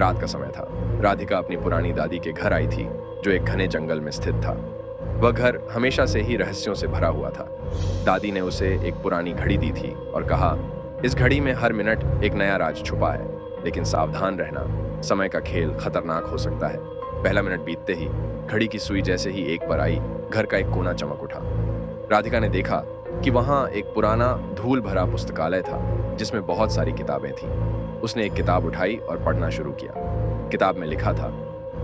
रात का समय था। राधिका अपनी पुरानी दादी के घर आई थी, जो एक घने जंगल में स्थित था। वह घर हमेशा से ही रहस्यों से भरा हुआ था। दादी ने उसे एक पुरानी घड़ी दी थी और कहा, इस घड़ी में हर मिनट एक नया राज छुपा है, लेकिन सावधान रहना, समय का खेल खतरनाक हो सकता है। पहला मिनट बीतते ही घड़ी की सुई जैसे ही एक पर आई, घर का एक कोना चमक उठा। राधिका ने देखा कि वहां एक पुराना धूल भरा पुस्तकालय था, जिसमें बहुत सारी किताबें थीं। उसने एक किताब उठाई और पढ़ना शुरू किया। किताब में लिखा था,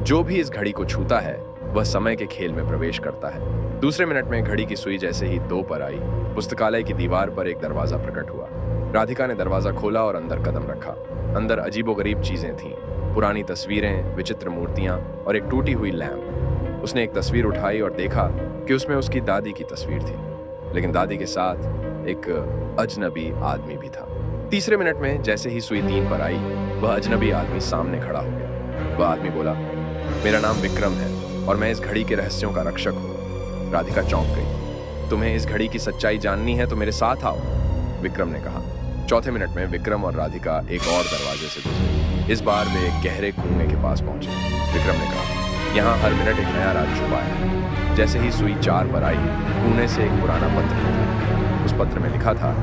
जो भी इस घड़ी को छूता है वह समय के खेल में प्रवेश करता है। दूसरे मिनट में घड़ी की सुई जैसे ही 2 पर आई, पुस्तकालय की दीवार पर एक दरवाजा प्रकट हुआ। राधिका ने दरवाजा खोला और अंदर कदम रखा। अंदर अजीबोगरीब चीजें थीं, पुरानी तस्वीरें, विचित्र मूर्तियां और एक टूटी हुई लैंप। उसने एक तस्वीर उठाई और देखा कि उसमें उसकी दादी की तस्वीर थी, लेकिन दादी के साथ एक अजनबी आदमी भी था। तीसरे मिनट में जैसे ही सुई 3 पर आई, वह अजनबी आदमी सामने खड़ा हो गया। वह आदमी बोला, मेरा नाम विक्रम है और मैं इस घड़ी के रहस्यों का रक्षक हूँ। राधिका चौंक गई। तुम्हें इस घड़ी की सच्चाई जाननी है तो मेरे साथ आओ, विक्रम ने कहा। चौथे मिनट में विक्रम और राधिका एक और दरवाजे से गुजरे। इस बार वे एक गहरे कुएं के पास पहुंचे। विक्रम ने कहा, यहाँ हर मिनट एक नया राज छुपा है। जैसे ही सुई 4 पर आई, कुएं से एक पुराना पत्र निकला। उस पत्र में लिखा था,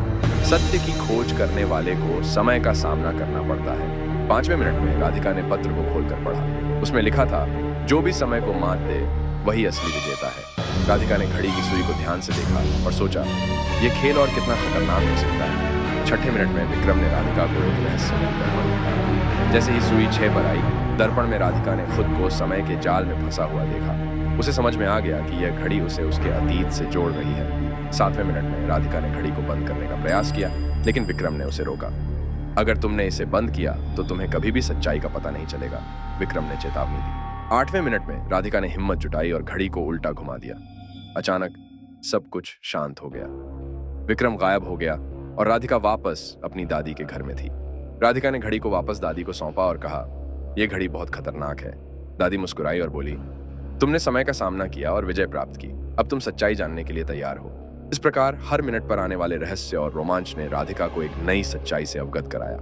सत्य की खोज करने वाले को समय का सामना करना पड़ता है। 5वें मिनट में राधिका ने पत्र को खोलकर पढ़ा। उसमें लिखा था, जो भी समय को मात दे वही असली विजेता है। राधिका ने घड़ी की सुई को ध्यान से देखा और सोचा, यह खेल और कितना खतरनाक हो सकता है। 6ठे मिनट में विक्रम ने राधिका को एक रहस्यमय दर्पण दिखाया। जैसे ही सुई 6 पर आई, दर्पण में राधिका ने खुद को समय के जाल में फंसा हुआ देखा। उसे समझ में आ गया कि यह घड़ी उसे उसके अतीत से जोड़ रही है। 7वें मिनट में राधिका ने घड़ी को बंद करने का प्रयास किया, लेकिन विक्रम ने उसे रोका। अगर तुमने इसे बंद किया तो तुम्हें कभी भी सच्चाई का पता नहीं चलेगा, विक्रम ने चेतावनी दी। 8वें मिनट में राधिका ने हिम्मत जुटाई और घड़ी को उल्टा घुमा दिया। अचानक सब कुछ शांत हो गया। विक्रम गायब हो गया और राधिका वापस अपनी दादी के घर में थी। राधिका ने घड़ी को वापस दादी को सौंपा और कहा, यह घड़ी बहुत खतरनाक है। दादी मुस्कुराई और बोली, तुमने समय का सामना किया और विजय प्राप्त की। अब तुम सच्चाई जानने के लिए तैयार हो। इस प्रकार हर मिनट पर आने वाले रहस्य और रोमांच ने राधिका को एक नई सच्चाई से अवगत कराया।